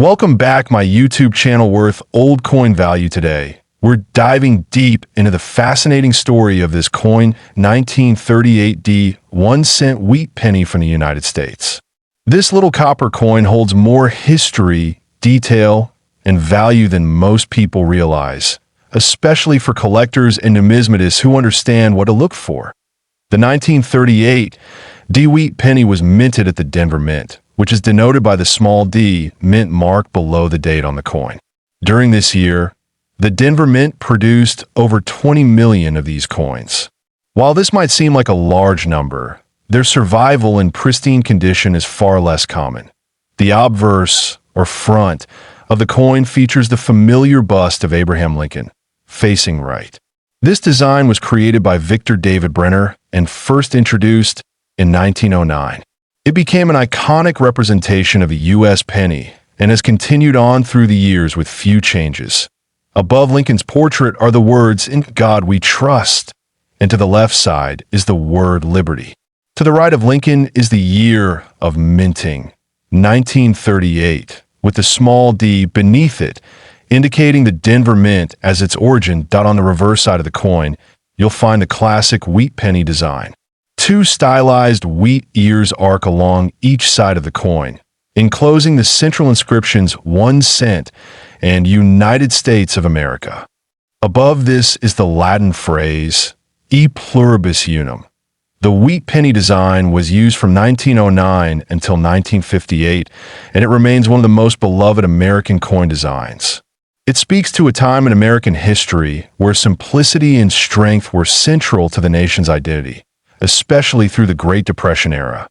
Welcome back, my YouTube channel worth old coin value. Today, we're diving deep into the fascinating story of this coin, 1938D 1-cent wheat penny from the United States. This little copper coin holds more history, detail, and value than most people realize, especially for collectors and numismatists who understand what to look for. The 1938 D wheat penny was minted at the Denver Mint, which is denoted by the small d mint mark below the date on the coin. During this year, the Denver Mint produced over 20 million of these coins. While this might seem like a large number, their survival in pristine condition is far less common. The obverse, or front, of the coin features the familiar bust of Abraham Lincoln, facing right. This design was created by Victor David Brenner and first introduced in 1909. It became an iconic representation of a U.S. penny and has continued on through the years with few changes. Above Lincoln's portrait are the words, "In God we trust," and to the left side is the word liberty. To the right of Lincoln is the year of minting, 1938, with the small d beneath it, indicating the Denver Mint as its origin. On the reverse side of the coin, you'll find the classic wheat penny design. Two stylized wheat ears arc along each side of the coin, enclosing the central inscriptions 1 cent and United States of America. Above this is the Latin phrase, E pluribus unum. The wheat penny design was used from 1909 until 1958, and it remains one of the most beloved American coin designs. It speaks to a time in American history where simplicity and strength were central to the nation's identity, especially through the Great Depression era.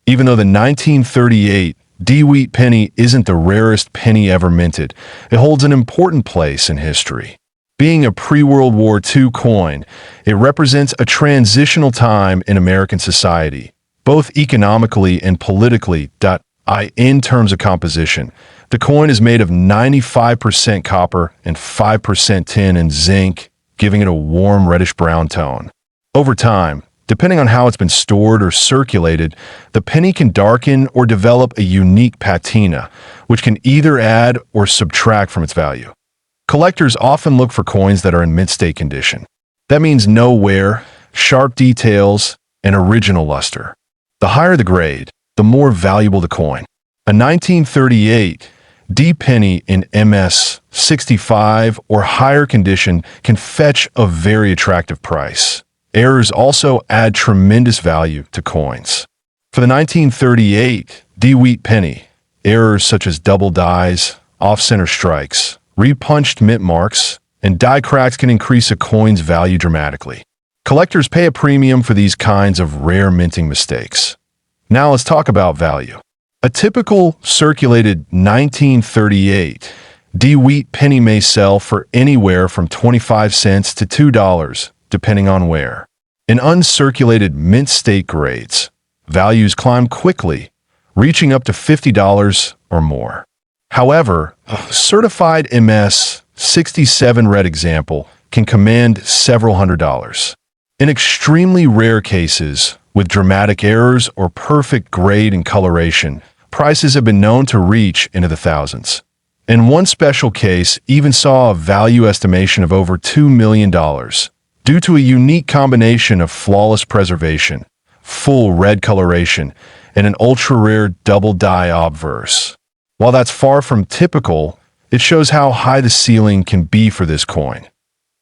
Even though the 1938 D wheat penny isn't the rarest penny ever minted, it holds an important place in history. Being a pre-World War II coin, it represents a transitional time in American society, both economically and politically. In terms of composition, the coin is made of 95% copper and 5% tin and zinc, giving it a warm reddish-brown tone. Over time, depending on how it's been stored or circulated, the penny can darken or develop a unique patina, which can either add or subtract from its value. Collectors often look for coins that are in mint-state condition. That means no wear, sharp details, and original luster. The higher the grade, the more valuable the coin. A 1938 D penny in MS 65 or higher condition can fetch a very attractive price. Errors also add tremendous value to coins. For the 1938 D wheat penny, errors such as double dies, off-center strikes, repunched mint marks, and die cracks can increase a coin's value dramatically. Collectors pay a premium for these kinds of rare minting mistakes. Now let's talk about value. A typical circulated 1938 D wheat penny may sell for anywhere from 25 cents to $2, depending on wear. In uncirculated mint state grades, values climb quickly, reaching up to $50 or more. However, a certified MS 67 red example can command several $100s. In extremely rare cases, with dramatic errors or perfect grade and coloration, prices have been known to reach into the thousands. In one special case, even saw a value estimation of over $2 million. Due to a unique combination of flawless preservation, full red coloration, and an ultra-rare double-die obverse. While that's far from typical, it shows how high the ceiling can be for this coin.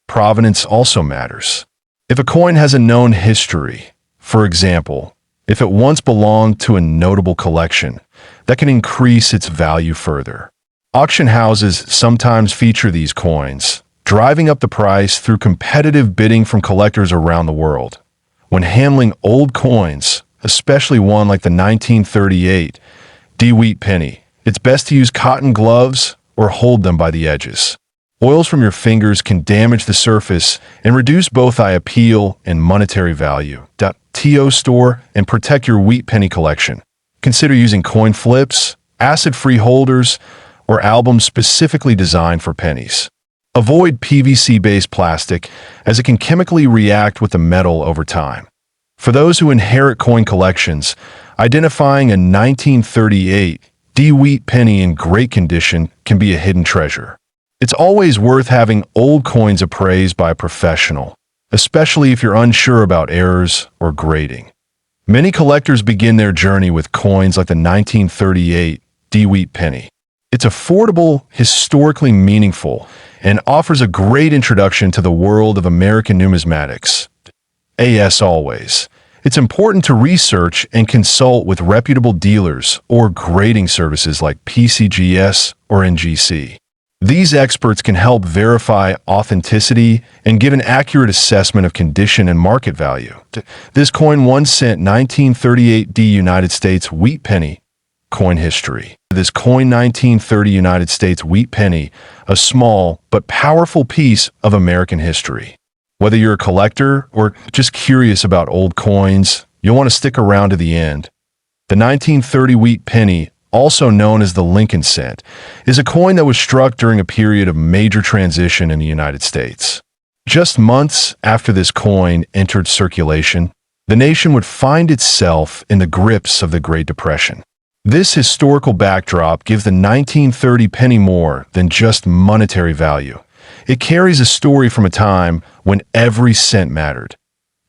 Provenance also matters. If a coin has a known history, for example, if it once belonged to a notable collection, that can increase its value further. Auction houses sometimes feature these coins, driving up the price through competitive bidding from collectors around the world. When handling old coins, especially one like the 1938 D wheat penny, it's best to use cotton gloves or hold them by the edges. Oils from your fingers can damage the surface and reduce both eye appeal and monetary value. Store and protect your wheat penny collection. Consider using coin flips, acid-free holders, or albums specifically designed for pennies. Avoid PVC-based plastic, as it can chemically react with the metal over time. For those who inherit coin collections, identifying a 1938 D wheat penny in great condition can be a hidden treasure. It's always worth having old coins appraised by a professional, especially if you're unsure about errors or grading. Many collectors begin their journey with coins like the 1938 D wheat penny. It's affordable, historically meaningful, and offers a great introduction to the world of American numismatics. As always, it's important to research and consult with reputable dealers or grading services like PCGS or NGC. These experts can help verify authenticity and give an accurate assessment of condition and market value. This coin 1 cent 1938 D United States wheat penny. Coin history. This coin 1930 United States wheat penny, a small but powerful piece of American history. Whether you're a collector or just curious about old coins, you'll want to stick around to the end. The 1930 wheat penny, also known as the Lincoln cent, is a coin that was struck during a period of major transition in the United States. Just months after this coin entered circulation, the nation would find itself in the grips of the Great Depression. This historical backdrop gives the 1930 penny more than just monetary value. It carries a story from a time when every cent mattered.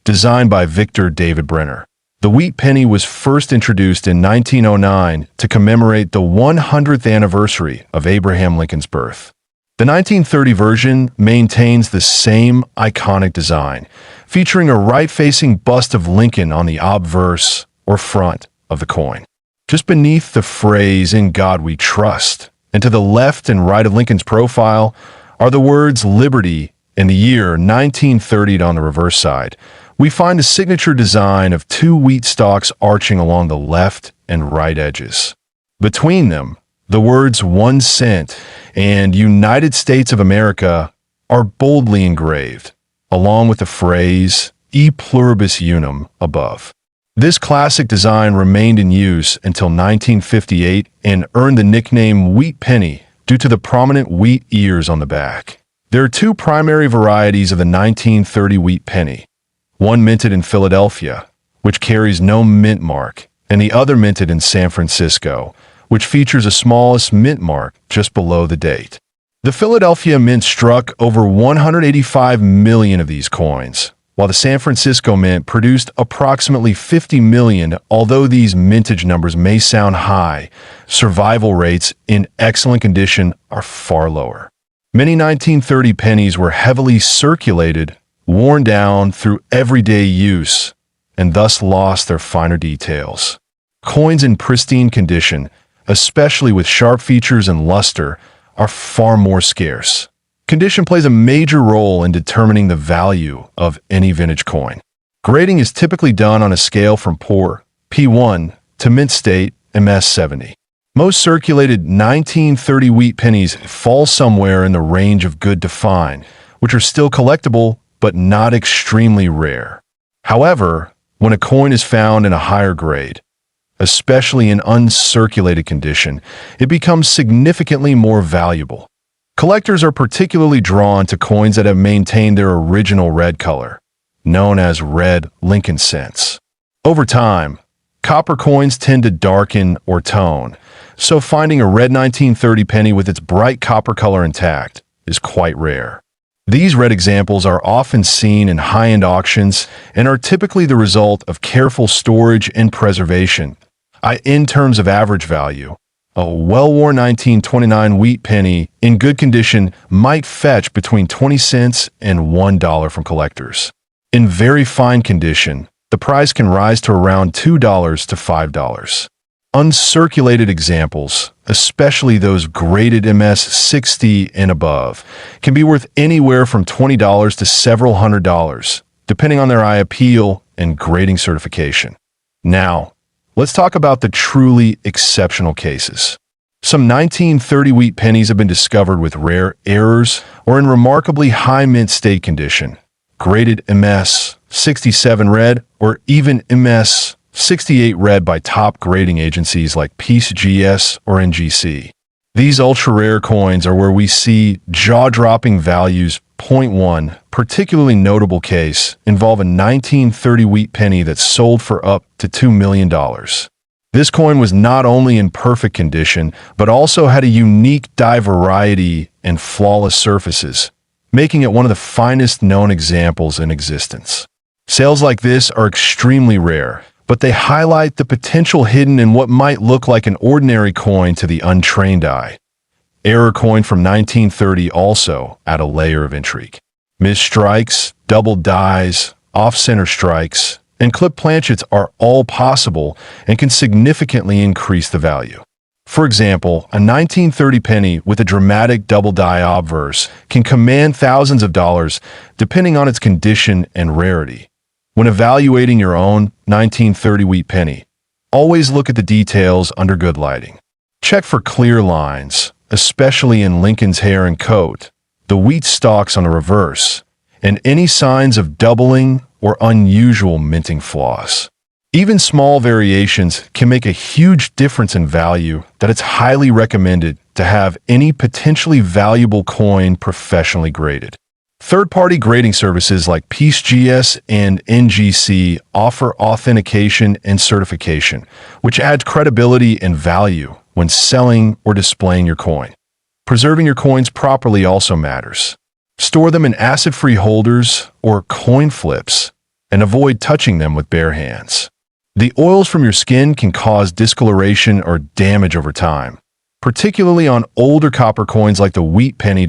Designed by Victor David Brenner, the wheat penny was first introduced in 1909 to commemorate the 100th anniversary of Abraham Lincoln's birth. The 1930 version maintains the same iconic design, featuring a right-facing bust of Lincoln on the obverse or front of the coin. Just beneath the phrase, "In God We Trust," and to the left and right of Lincoln's profile are the words "Liberty" and the year 1930 on the reverse side. We find a signature design of two wheat stalks arching along the left and right edges. Between them, the words 1 cent and United States of America are boldly engraved, along with the phrase "E pluribus unum" above. This classic design remained in use until 1958 and earned the nickname wheat penny due to the prominent wheat ears on the back. There are two primary varieties of the 1930 wheat penny. One minted in Philadelphia, which carries no mint mark, and the other minted in San Francisco, which features a smallest mint mark just below the date. The Philadelphia Mint struck over 185 million of these coins, while the San Francisco Mint produced approximately 50 million. Although these mintage numbers may sound high, survival rates in excellent condition are far lower. Many 1930 pennies were heavily circulated, worn down through everyday use, and thus lost their finer details. Coins in pristine condition, especially with sharp features and luster, are far more scarce. Condition plays a major role in determining the value of any vintage coin. Grading is typically done on a scale from poor, P1, to mint state, MS70. Most circulated 1930 wheat pennies fall somewhere in the range of good to fine, which are still collectible but not extremely rare. However, when a coin is found in a higher grade, especially in uncirculated condition, it becomes significantly more valuable. Collectors are particularly drawn to coins that have maintained their original red color, known as red Lincoln cents. Over time, copper coins tend to darken or tone, so finding a red 1930 penny with its bright copper color intact is quite rare. These red examples are often seen in high-end auctions and are typically the result of careful storage and preservation. In terms of average value, a well-worn 1929 wheat penny in good condition might fetch between 20 cents and $1 from collectors. In very fine condition, the price can rise to around $2 to $5. Uncirculated examples, especially those graded MS60 and above, can be worth anywhere from $20 to several $100s, depending on their eye appeal and grading certification. Now, let's talk about the truly exceptional cases. Some 1930 wheat pennies have been discovered with rare errors or in remarkably high mint state condition, graded MS67 red or even MS68 red by top grading agencies like PCGS or NGC. These ultra-rare coins are where we see jaw-dropping values. Point 1, particularly notable case, involve a 1930 wheat penny that sold for up to $2 million. This coin was not only in perfect condition, but also had a unique die variety and flawless surfaces, making it one of the finest known examples in existence. Sales like this are extremely rare, but they highlight the potential hidden in what might look like an ordinary coin to the untrained eye. Error coin from 1930 also add a layer of intrigue. Missed strikes, double dies, off-center strikes, and clip planchets are all possible and can significantly increase the value. For example, a 1930 penny with a dramatic double die obverse can command thousands of dollars depending on its condition and rarity. When evaluating your own 1930 wheat penny, always look at the details under good lighting. Check for clear lines, especially in Lincoln's hair and coat, the wheat stalks on the reverse, and any signs of doubling or unusual minting flaws. Even small variations can make a huge difference in value that it's highly recommended to have any potentially valuable coin professionally graded. Third-party grading services like PeaceGS and NGC offer authentication and certification, which adds credibility and value when selling or displaying your coin. Preserving your coins properly also matters. Store them in acid-free holders or coin flips, and avoid touching them with bare hands. The oils from your skin can cause discoloration or damage over time, particularly on older copper coins like the wheat penny.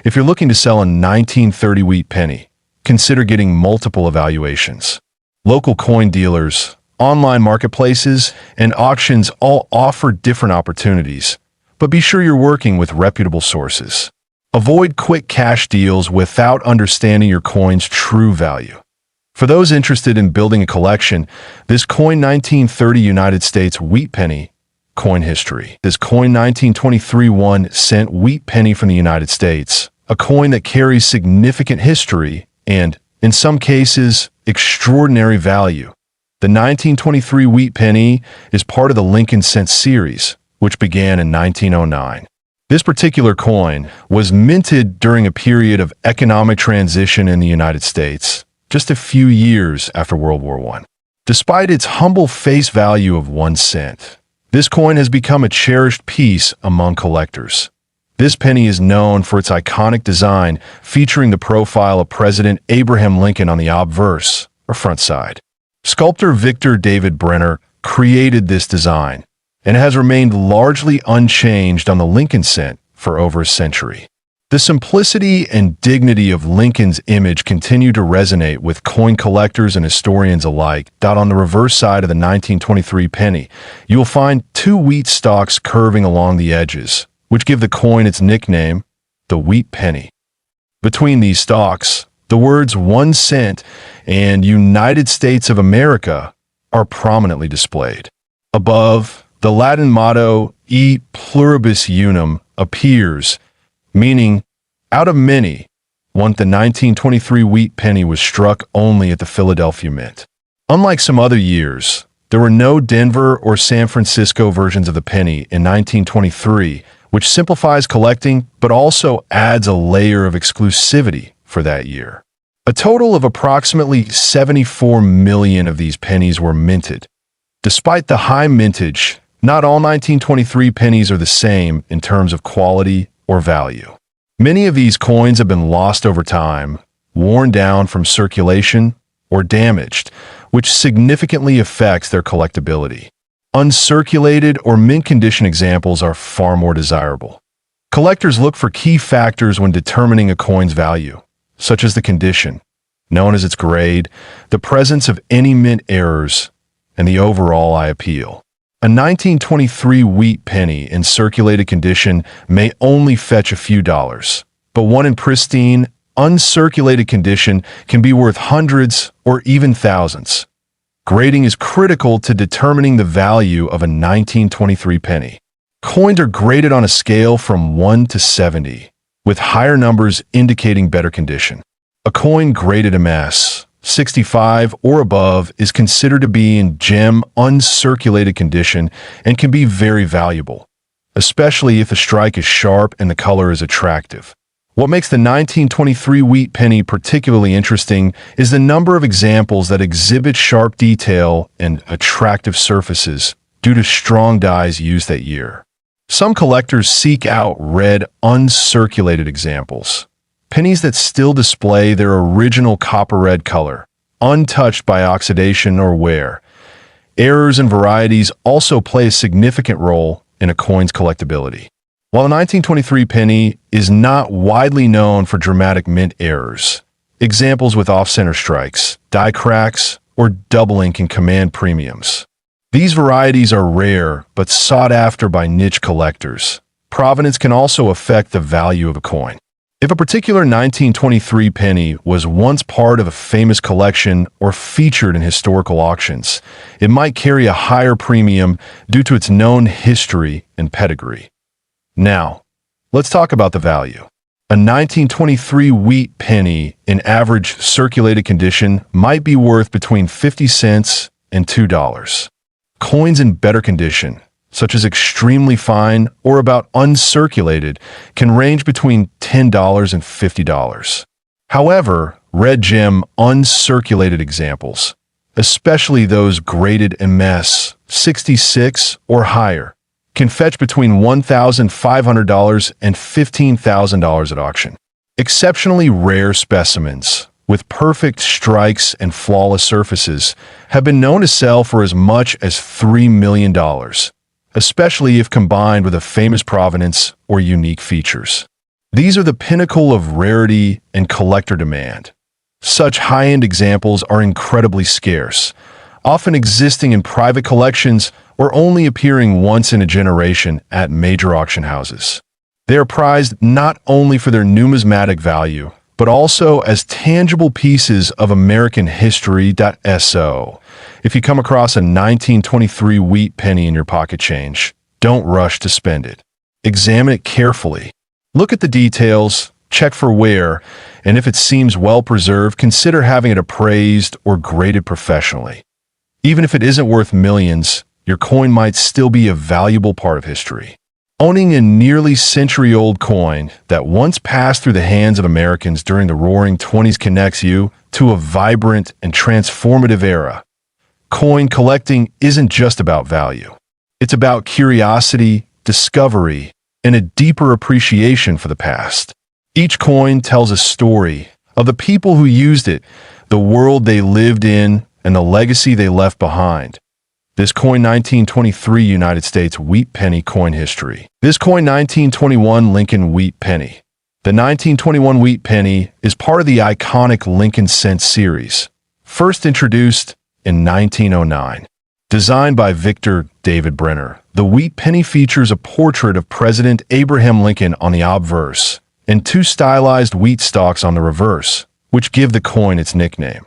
If you're looking to sell a 1930 wheat penny, consider getting multiple evaluations. Local coin dealers, online marketplaces, and auctions all offer different opportunities, but be sure you're working with reputable sources. Avoid quick cash deals without understanding your coin's true value. For those interested in building a collection, this coin 1930 United States wheat penny coin history. This coin 1923 1-cent wheat penny from the United States, a coin that carries significant history and, in some cases, extraordinary value. The 1923 wheat penny is part of the Lincoln cent series, which began in 1909. This particular coin was minted during a period of economic transition in the United States, just a few years after World War I. Despite its humble face value of 1 cent, this coin has become a cherished piece among collectors. This penny is known for its iconic design, featuring the profile of President Abraham Lincoln on the obverse, or front side. Sculptor Victor David Brenner created this design, and has remained largely unchanged on the Lincoln cent for over a century. The simplicity and dignity of Lincoln's image continue to resonate with coin collectors and historians alike. On the reverse side of the 1923 penny, you will find 2 wheat stalks curving along the edges, which give the coin its nickname, the wheat penny. Between these stalks, the words 1 cent and United States of America are prominently displayed. Above, the Latin motto E pluribus unum appears, meaning, out of many. The 1923 wheat penny was struck only at the Philadelphia Mint. Unlike some other years, there were no Denver or San Francisco versions of the penny in 1923, which simplifies collecting but also adds a layer of exclusivity for that year. A total of approximately 74 million of these pennies were minted. Despite the high mintage, not all 1923 pennies are the same in terms of quality or value. Many of these coins have been lost over time, worn down from circulation, or damaged, which significantly affects their collectability. Uncirculated or mint condition examples are far more desirable. Collectors look for key factors when determining a coin's value, such as the condition, known as its grade, the presence of any mint errors, and the overall eye appeal. A 1923 wheat penny in circulated condition may only fetch a few dollars, but one in pristine, uncirculated condition can be worth hundreds or even thousands. Grading is critical to determining the value of a 1923 penny. Coins are graded on a scale from 1 to 70, with higher numbers indicating better condition. A coin graded MS 65 or above is considered to be in gem uncirculated condition and can be very valuable, especially if the strike is sharp and the color is attractive. What makes the 1923 wheat penny particularly interesting is the number of examples that exhibit sharp detail and attractive surfaces, due to strong dyes used that year. Some collectors seek out red, uncirculated examples, pennies that still display their original copper red color, untouched by oxidation or wear. Errors and varieties also play a significant role in a coin's collectability. While the 1923 penny is not widely known for dramatic mint errors, examples with off-center strikes, die cracks, or doubling can command premiums. These varieties are rare but sought after by niche collectors. Provenance can also affect the value of a coin. If a particular 1923 penny was once part of a famous collection or featured in historical auctions, it might carry a higher premium due to its known history and pedigree. Now, let's talk about the value. A 1923 wheat penny in average circulated condition might be worth between 50 cents and $2. Coins in better condition, such as extremely fine or about uncirculated, can range between $10 and $50. However, red gem uncirculated examples, especially those graded MS 66 or higher, can fetch between $1,500 and $15,000 at auction. Exceptionally rare specimens with perfect strikes and flawless surfaces have been known to sell for as much as $3 million, especially if combined with a famous provenance or unique features. These are the pinnacle of rarity and collector demand. Such high-end examples are incredibly scarce, often existing in private collections or only appearing once in a generation at major auction houses. They are prized not only for their numismatic value, but also as tangible pieces of American history. So, if you come across a 1923 wheat penny in your pocket change, don't rush to spend it. Examine it carefully. Look at the details, check for wear, and if it seems well preserved, consider having it appraised or graded professionally. Even if it isn't worth millions, your coin might still be a valuable part of history. Owning a nearly century-old coin that once passed through the hands of Americans during the Roaring '20s connects you to a vibrant and transformative era. Coin collecting isn't just about value. It's about curiosity, discovery, and a deeper appreciation for the past. Each coin tells a story of the people who used it, the world they lived in, and the legacy they left behind. This coin 1923 United States wheat penny coin history. This coin 1921 Lincoln wheat penny. The 1921 wheat penny is part of the iconic Lincoln cent series, first introduced in 1909. Designed by Victor David Brenner, the wheat penny features a portrait of President Abraham Lincoln on the obverse and two stylized wheat stalks on the reverse, which give the coin its nickname.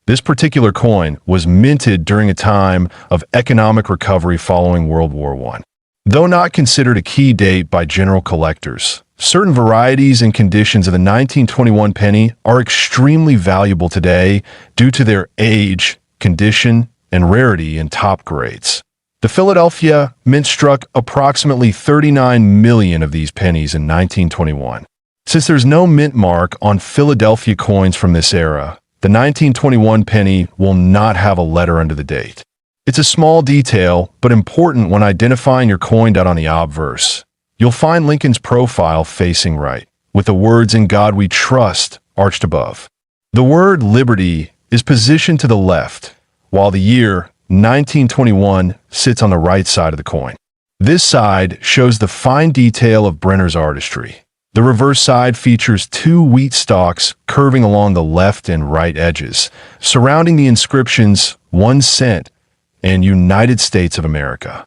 This particular coin was minted during a time of economic recovery following World War I. Though not considered a key date by general collectors, certain varieties and conditions of the 1921 penny are extremely valuable today due to their age, condition, and rarity in top grades. The Philadelphia Mint struck approximately 39 million of these pennies in 1921. Since there's no mint mark on Philadelphia coins from this era, the 1921 penny will not have a letter under the date. It's a small detail, but important when identifying your coin on the obverse. You'll find Lincoln's profile facing right, with the words "In God We Trust" arched above. The word "Liberty" is positioned to the left, while the year 1921 sits on the right side of the coin. This side shows the fine detail of Brenner's artistry. The reverse side features two wheat stalks curving along the left and right edges, surrounding the inscriptions 1 cent and United States of America.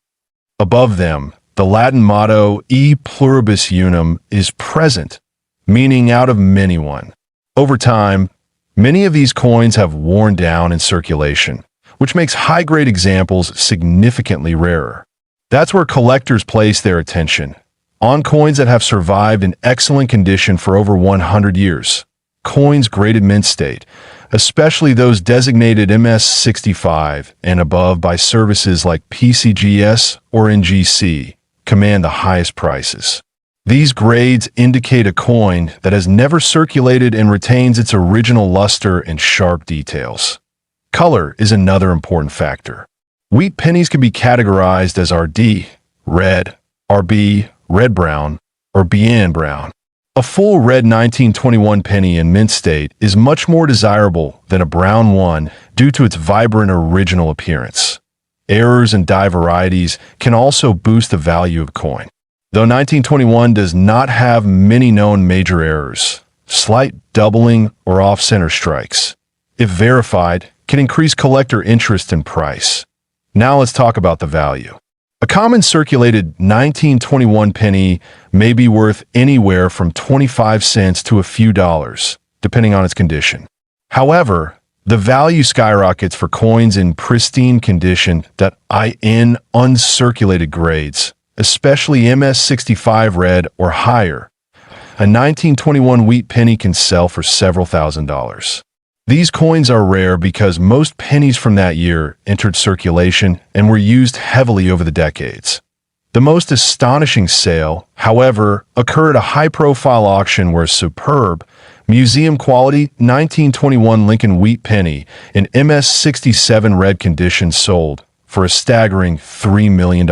Above them, the Latin motto E pluribus unum is present, meaning out of many one. Over time, many of these coins have worn down in circulation, which makes high-grade examples significantly rarer. That's where collectors place their attention, on coins that have survived in excellent condition for over 100 years. Coins graded mint state, especially those designated MS65 and above by services like PCGS or NGC, command the highest prices. These grades indicate a coin that has never circulated and retains its original luster and sharp details. Color is another important factor. Wheat pennies can be categorized as RD, red, RB, red-brown, or BN brown. A full red 1921 penny in mint state is much more desirable than a brown one due to its vibrant original appearance. Errors and dye varieties can also boost the value of coin. Though 1921 does not have many known major errors, slight doubling or off-center strikes, if verified, can increase collector interest and price. Now let's talk about the value. A common circulated 1921 penny may be worth anywhere from 25 cents to a few dollars, depending on its condition. However, the value skyrockets for coins in pristine condition that in uncirculated grades, especially MS65 red or higher. A 1921 wheat penny can sell for several $1,000s. These coins are rare because most pennies from that year entered circulation and were used heavily over the decades. The most astonishing sale, however, occurred at a high-profile auction where a superb, museum-quality 1921 Lincoln wheat penny in MS67 red condition sold for a staggering $3 million.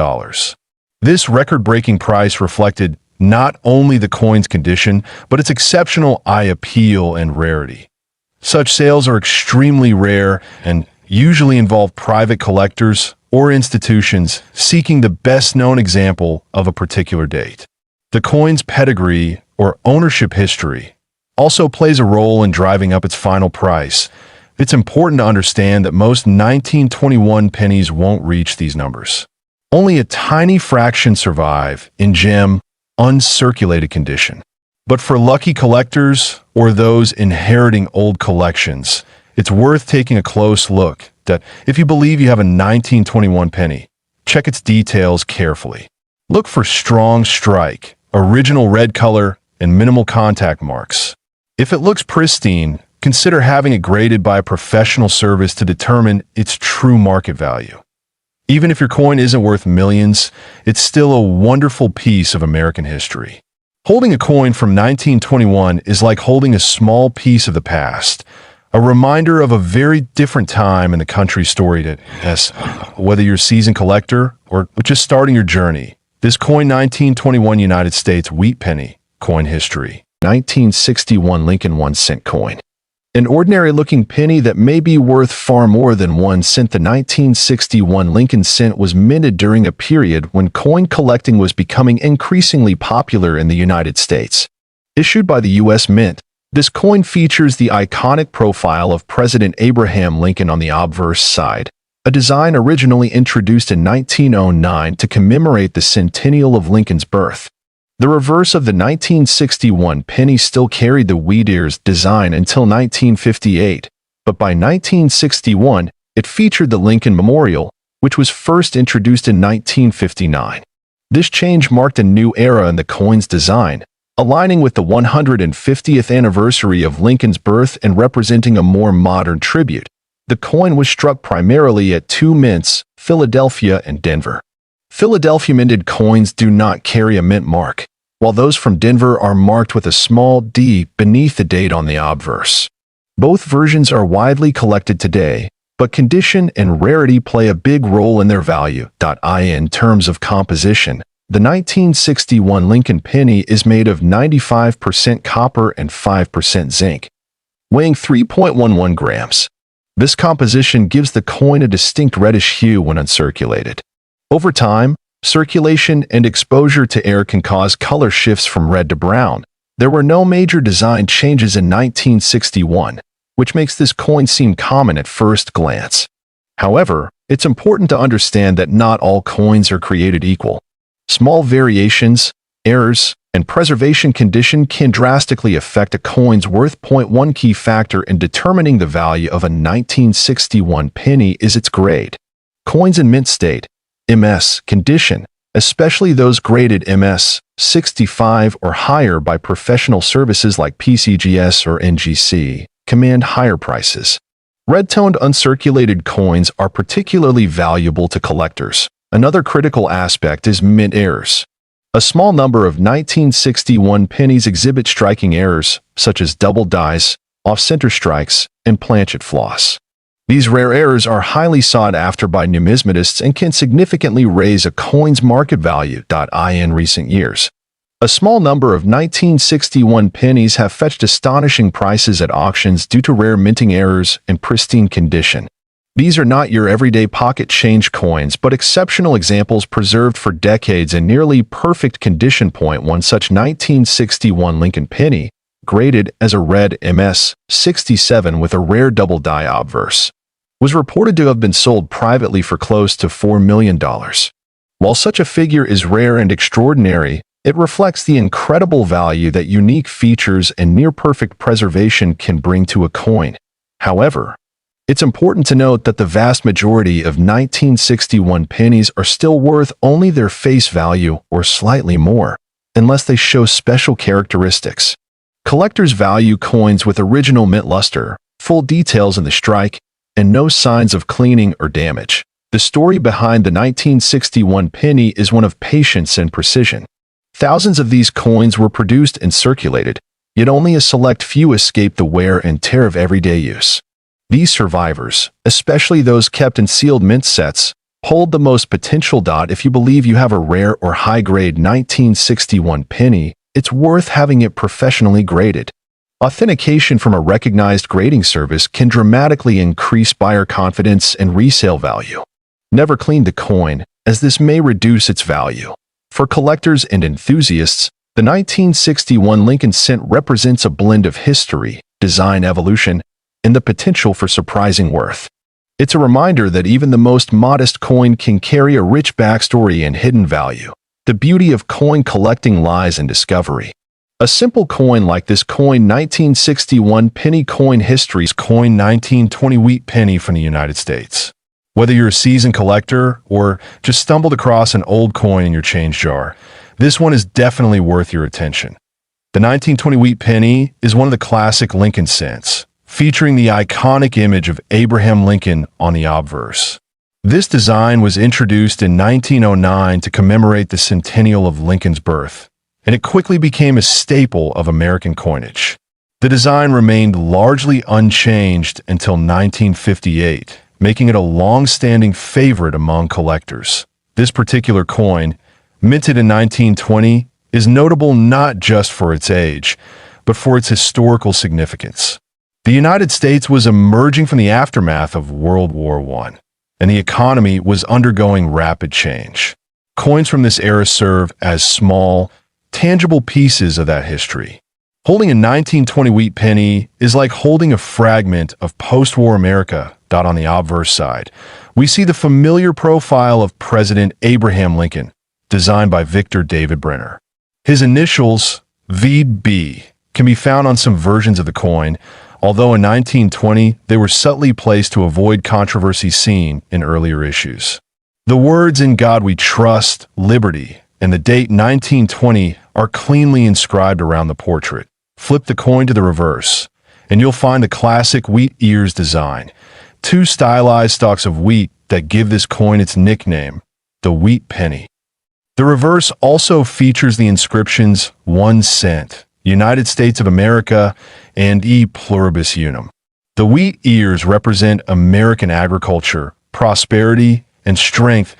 This record-breaking price reflected not only the coin's condition, but its exceptional eye appeal and rarity. Such sales are extremely rare and usually involve private collectors or institutions seeking the best-known example of a particular date. The coin's pedigree or ownership history also plays a role in driving up its final price. It's important to understand that most 1921 pennies won't reach these numbers. Only a tiny fraction survive in gem, uncirculated condition. But for lucky collectors or those inheriting old collections, it's worth taking a close look that if you believe you have a 1921 penny, check its details carefully. Look for strong strike, original red color, and minimal contact marks. If it looks pristine, consider having it graded by a professional service to determine its true market value. Even if your coin isn't worth millions, it's still a wonderful piece of American history. Holding a coin from 1921 is like holding a small piece of the past, a reminder of a very different time in the country's story to whether you're a seasoned collector or just starting your journey. This coin 1921 United States wheat penny, coin history. 1961 Lincoln 1-cent coin. An ordinary-looking penny that may be worth far more than 1 cent. The 1961 Lincoln cent was minted during a period when coin collecting was becoming increasingly popular in the United States. Issued by the U.S. Mint, this coin features the iconic profile of President Abraham Lincoln on the obverse side, a design originally introduced in 1909 to commemorate the centennial of Lincoln's birth. The reverse of the 1961 penny still carried the wheat ears design until 1958, but by 1961, it featured the Lincoln Memorial, which was first introduced in 1959. This change marked a new era in the coin's design, aligning with the 150th anniversary of Lincoln's birth and representing a more modern tribute. The coin was struck primarily at two mints, Philadelphia and Denver. Philadelphia minted coins do not carry a mint mark, while those from Denver are marked with a small d beneath the date on the obverse. Both versions are widely collected today, but condition and rarity play a big role in their value. In terms of composition, the 1961 Lincoln penny is made of 95% copper and 5% zinc, weighing 3.11 grams. This composition gives the coin a distinct reddish hue when uncirculated. Over time, circulation and exposure to air can cause color shifts from red to brown. There were no major design changes in 1961, which makes this coin seem common at first glance. However, it's important to understand that not all coins are created equal. Small variations, errors, and preservation condition can drastically affect a coin's worth. One key factor in determining the value of a 1961 penny is its grade. Coins in mint state, MS condition, especially those graded MS 65 or higher by professional services like PCGS or NGC, command higher prices. Red-toned uncirculated coins are particularly valuable to collectors. Another critical aspect is mint errors. A small number of 1961 pennies exhibit striking errors, such as double dies, off-center strikes, and planchet floss. These rare errors are highly sought after by numismatists and can significantly raise a coin's market value. In recent years, a small number of 1961 pennies have fetched astonishing prices at auctions due to rare minting errors and pristine condition. These are not your everyday pocket change coins, but exceptional examples preserved for decades in nearly perfect condition. One such 1961 Lincoln penny, graded as a red MS-67 with a rare double die obverse, was reported to have been sold privately for close to $4 million. While such a figure is rare and extraordinary, it reflects the incredible value that unique features and near-perfect preservation can bring to a coin. However, it's important to note that the vast majority of 1961 pennies are still worth only their face value or slightly more, unless they show special characteristics. Collectors value coins with original mint luster, full details in the strike, and no signs of cleaning or damage. The story behind the 1961 penny is one of patience and precision. Thousands of these coins were produced and circulated, yet only a select few escape the wear and tear of everyday use. These survivors, especially those kept in sealed mint sets, hold the most potential. If you believe you have a rare or high-grade 1961 penny, it's worth having it professionally graded. Authentication from a recognized grading service can dramatically increase buyer confidence and resale value. Never clean the coin, as this may reduce its value. For collectors and enthusiasts, the 1961 Lincoln cent represents a blend of history, design evolution, and the potential for surprising worth. It's a reminder that even the most modest coin can carry a rich backstory and hidden value. The beauty of coin collecting lies in discovery. A simple coin like this coin 1961 penny coin history's coin 1920 wheat penny from the United States. Whether you're a seasoned collector or just stumbled across an old coin in your change jar, this one is definitely worth your attention. The 1920 wheat penny is one of the classic Lincoln cents, featuring the iconic image of Abraham Lincoln on the obverse. This design was introduced in 1909 to commemorate the centennial of Lincoln's birth, and it quickly became a staple of American coinage. The design remained largely unchanged until 1958, making it a long-standing favorite among collectors. This particular coin, minted in 1920, is notable not just for its age, but for its historical significance. The United States was emerging from the aftermath of World War I, and the economy was undergoing rapid change. Coins from this era serve as small, tangible pieces of that history. Holding a 1920 wheat penny is like holding a fragment of post-war America. On the obverse side, we see the familiar profile of President Abraham Lincoln, designed by Victor David Brenner. His initials, VB, can be found on some versions of the coin, although in 1920 they were subtly placed to avoid controversy seen in earlier issues. The words "In God We Trust," "Liberty," and the date 1920 are cleanly inscribed around the portrait. Flip the coin to the reverse, and you'll find the classic wheat ears design, two stylized stalks of wheat that give this coin its nickname, the wheat penny. The reverse also features the inscriptions 1 cent, United States of America, and E pluribus unum. The wheat ears represent American agriculture, prosperity, and strength.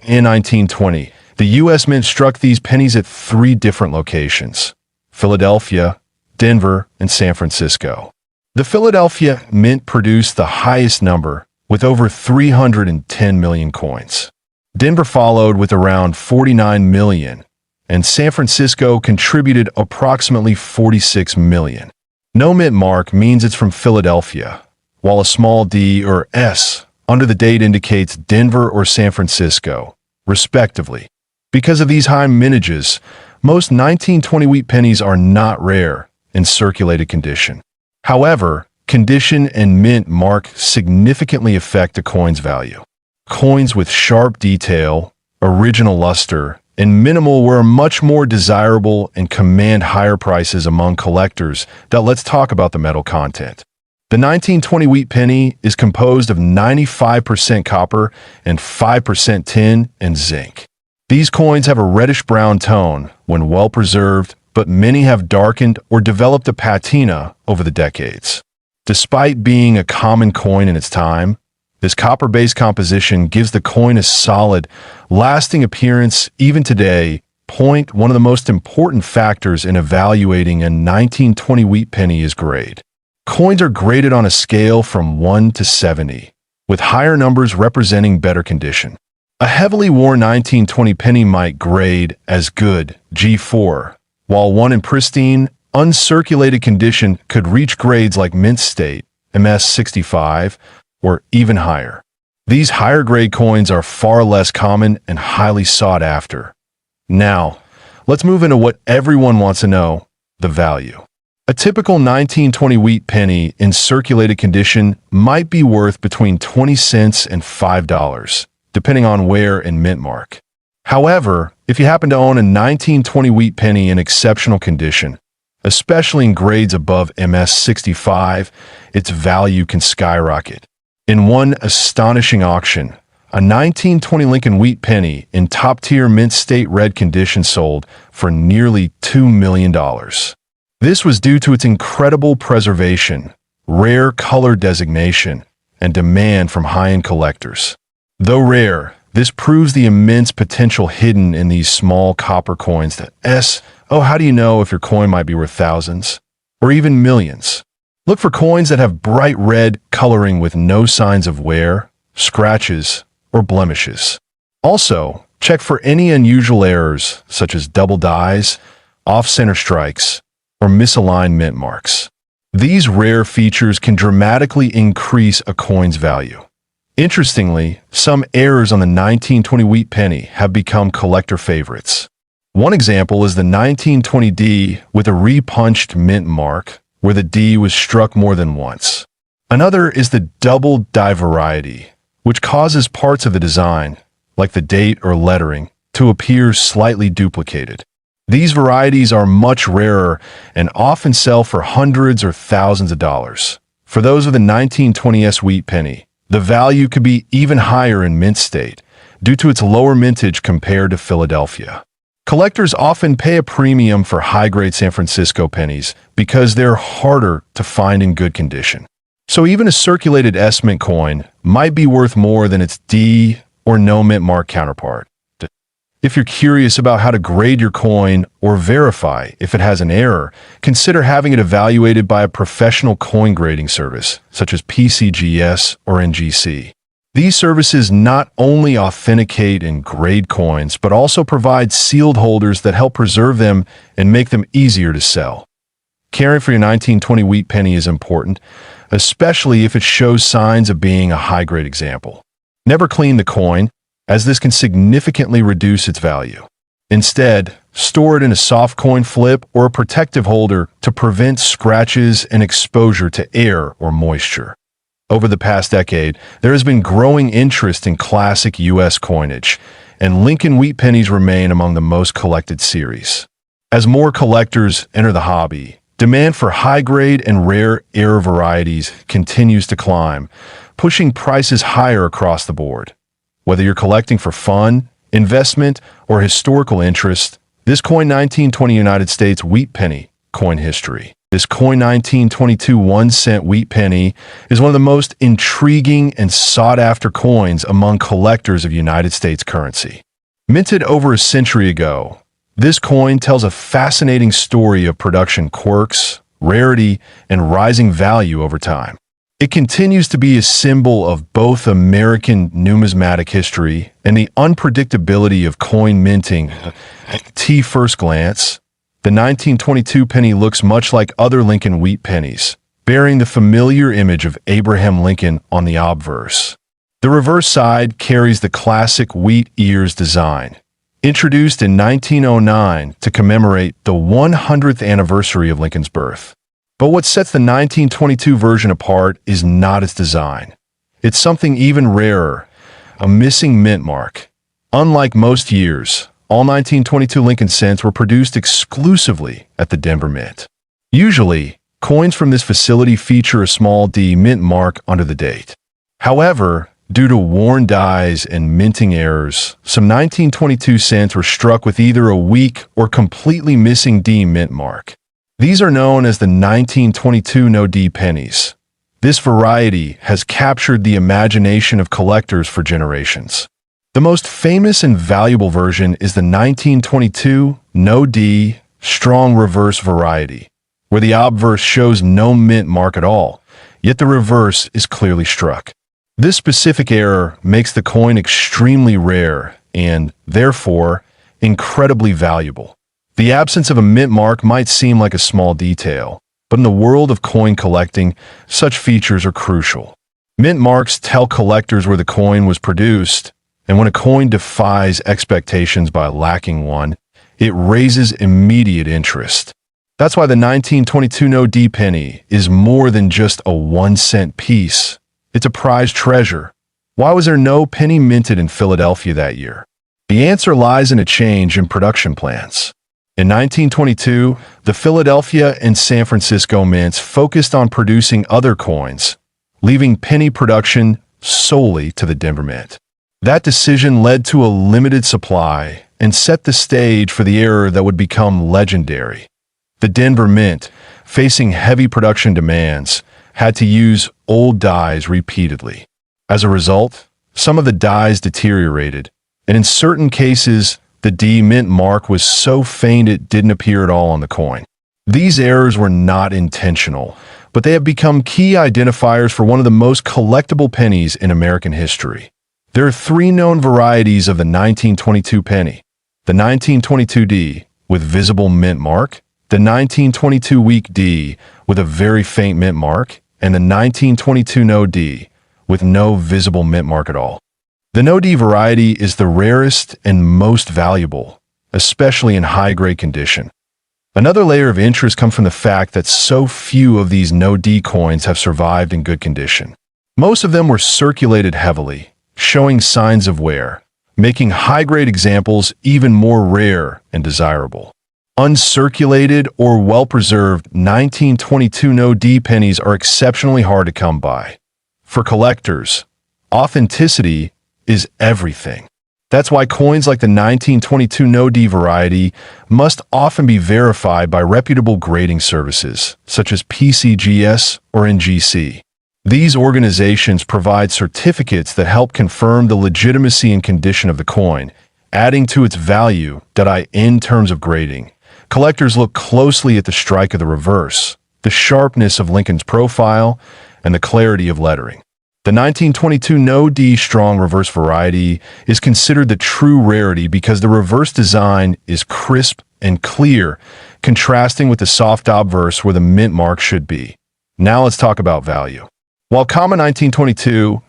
In 1920, the U.S. Mint struck these pennies at 3 different locations: Philadelphia, Denver, and San Francisco. The Philadelphia Mint produced the highest number, with over 310 million coins. Denver followed with around 49 million, and San Francisco contributed approximately 46 million. No mint mark means it's from Philadelphia, while a small D or S under the date indicates Denver or San Francisco, respectively. Because of these high mintages, most 1920 wheat pennies are not rare in circulated condition. However, condition and mint mark significantly affect a coin's value. Coins with sharp detail, original luster, and minimal wear are much more desirable and command higher prices among collectors. Let's talk about the metal content. The 1920 wheat penny is composed of 95% copper and 5% tin and zinc. These coins have a reddish-brown tone when well preserved, but many have darkened or developed a patina over the decades. Despite being a common coin in its time, this copper-based composition gives the coin a solid, lasting appearance even today. One of the most important factors in evaluating a 1920 wheat penny is grade. Coins are graded on a scale from 1 to 70, with higher numbers representing better condition. A heavily worn 1920 penny might grade as good, G4, while one in pristine, uncirculated condition could reach grades like mint state, MS65, or even higher. These higher grade coins are far less common and highly sought after. Now, let's move into what everyone wants to know, the value. A typical 1920 wheat penny in circulated condition might be worth between 20 cents and $5, depending on wear and mint mark. However, if you happen to own a 1920 wheat penny in exceptional condition, especially in grades above MS65, its value can skyrocket. In one astonishing auction, a 1920 Lincoln wheat penny in top-tier mint state red condition sold for nearly $2 million. This was due to its incredible preservation, rare color designation, and demand from high-end collectors. Though rare, this proves the immense potential hidden in these small copper coins how do you know if your coin might be worth thousands or even millions? Look for coins that have bright red coloring with no signs of wear, scratches, or blemishes. Also, check for any unusual errors such as double dies, off-center strikes, or misaligned mint marks. These rare features can dramatically increase a coin's value. Interestingly, some errors on the 1920 wheat penny have become collector favorites. One example is the 1920 D with a repunched mint mark, where the D was struck more than once. Another is the double die variety, which causes parts of the design, like the date or lettering, to appear slightly duplicated. These varieties are much rarer and often sell for hundreds or thousands of dollars. For those with a 1920s wheat penny, the value could be even higher in mint state due to its lower mintage compared to Philadelphia. Collectors often pay a premium for high-grade San Francisco pennies because they're harder to find in good condition. So even a circulated S-mint coin might be worth more than its D or no mint mark counterpart. If you're curious about how to grade your coin or verify if it has an error, consider having it evaluated by a professional coin grading service, such as PCGS or NGC. These services not only authenticate and grade coins, but also provide sealed holders that help preserve them and make them easier to sell. Caring for your 1920 wheat penny is important, especially if it shows signs of being a high-grade example. Never clean the coin, as this can significantly reduce its value. Instead, store it in a soft coin flip or a protective holder to prevent scratches and exposure to air or moisture. Over the past decade, there has been growing interest in classic U.S. coinage, and Lincoln wheat pennies remain among the most collected series. As more collectors enter the hobby, demand for high-grade and rare error varieties continues to climb, pushing prices higher across the board. Whether you're collecting for fun, investment, or historical interest, this coin 1920 United States wheat penny coin history. This coin 1922 1-cent wheat penny is one of the most intriguing and sought-after coins among collectors of United States currency. Minted over a century ago, this coin tells a fascinating story of production quirks, rarity, and rising value over time. It continues to be a symbol of both American numismatic history and the unpredictability of coin minting. At first glance, the 1922 penny looks much like other Lincoln wheat pennies, bearing the familiar image of Abraham Lincoln on the obverse. The reverse side carries the classic wheat ears design, introduced in 1909 to commemorate the 100th anniversary of Lincoln's birth. But what sets the 1922 version apart is not its design. It's something even rarer, a missing mint mark. Unlike most years, all 1922 Lincoln cents were produced exclusively at the Denver Mint. Usually, coins from this facility feature a small D mint mark under the date. However, due to worn dies and minting errors, some 1922 cents were struck with either a weak or completely missing D mint mark. These are known as the 1922 no D pennies, This variety has captured the imagination of collectors for generations. The most famous and valuable version is the 1922 No-D strong reverse variety, where the obverse shows no mint mark at all, yet the reverse is clearly struck. This specific error makes the coin extremely rare and, therefore, incredibly valuable. The absence of a mint mark might seem like a small detail, but in the world of coin collecting, such features are crucial. Mint marks tell collectors where the coin was produced, and when a coin defies expectations by lacking one, it raises immediate interest. That's why the 1922 No-D penny is more than just a 1-cent piece. It's a prized treasure. Why was there no penny minted in Philadelphia that year? The answer lies in a change in production plans. In 1922, the Philadelphia and San Francisco mints focused on producing other coins, leaving penny production solely to the Denver Mint. That decision led to a limited supply and set the stage for the era that would become legendary. The Denver Mint, facing heavy production demands, had to use old dies repeatedly. As a result, some of the dies deteriorated, and in certain cases, the D mint mark was so faint it didn't appear at all on the coin. These errors were not intentional, but they have become key identifiers for one of the most collectible pennies in American history. There are three known varieties of the 1922 penny: the 1922 D with visible mint mark, the 1922 weak D with a very faint mint mark, and the 1922 No-D with no visible mint mark at all. The No-D variety is the rarest and most valuable, especially in high-grade condition. Another layer of interest comes from the fact that so few of these No-D coins have survived in good condition. Most of them were circulated heavily, showing signs of wear, making high-grade examples even more rare and desirable. Uncirculated or well-preserved 1922 No-D pennies are exceptionally hard to come by. For collectors, authenticity is everything. That's why coins like the 1922 No-D variety must often be verified by reputable grading services, such as PCGS or NGC. These organizations provide certificates that help confirm the legitimacy and condition of the coin, adding to its value in terms of grading. Collectors look closely at the strike of the reverse, the sharpness of Lincoln's profile, and the clarity of lettering. The 1922 No-D strong reverse variety is considered the true rarity because the reverse design is crisp and clear, contrasting with the soft obverse where the mint mark should be. Now let's talk about value. While common 1922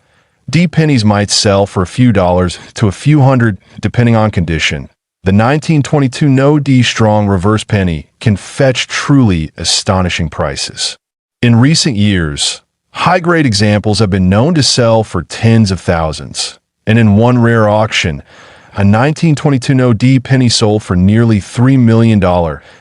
D pennies might sell for a few dollars to a few hundred depending on condition, the 1922 No-D strong reverse penny can fetch truly astonishing prices. In recent years, high-grade examples have been known to sell for tens of thousands, and in one rare auction, a 1922 No-D penny sold for nearly $3 million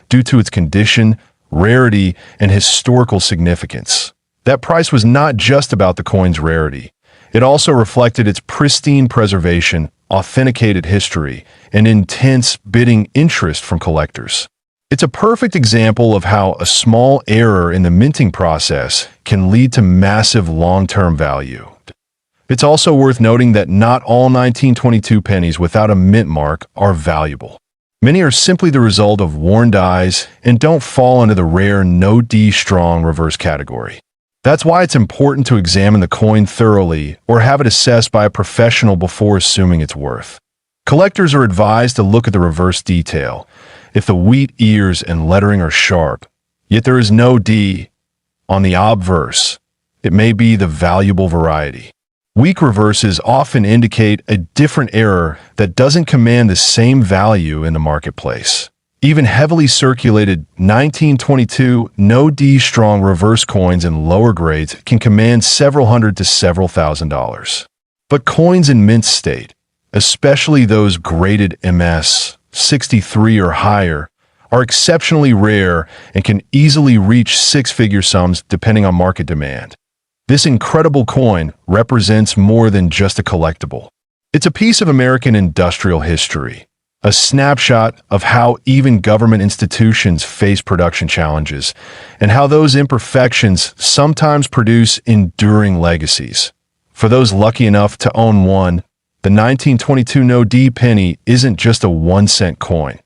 due to its condition, rarity, and historical significance. That price was not just about the coin's rarity. It also reflected its pristine preservation, authenticated history, and intense bidding interest from collectors. It's a perfect example of how a small error in the minting process can lead to massive long-term value. It's also worth noting that not all 1922 pennies without a mint mark are valuable. Many are simply the result of worn dies and don't fall into the rare No-D strong reverse category. That's why it's important to examine the coin thoroughly or have it assessed by a professional before assuming its worth. Collectors are advised to look at the reverse detail. If the wheat ears and lettering are sharp, yet there is no D on the obverse, it may be the valuable variety. Weak reverses often indicate a different error that doesn't command the same value in the marketplace. Even heavily circulated 1922 No-D strong reverse coins in lower grades can command several hundred to several $1,000s. But coins in mint state, especially those graded MS 63 or higher, are exceptionally rare and can easily reach six-figure sums depending on market demand. This incredible coin represents more than just a collectible. It's a piece of American industrial history, a snapshot of how even government institutions face production challenges, and how those imperfections sometimes produce enduring legacies. For those lucky enough to own one, the 1922 No-D penny isn't just a 1-cent coin.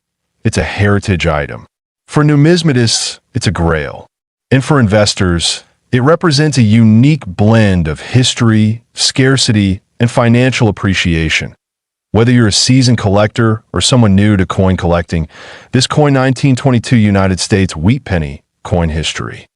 It's a heritage item. For numismatists, it's a grail. And for investors, it represents a unique blend of history, scarcity, and financial appreciation. Whether you're a seasoned collector or someone new to coin collecting, this coin 1922 United States wheat penny coin history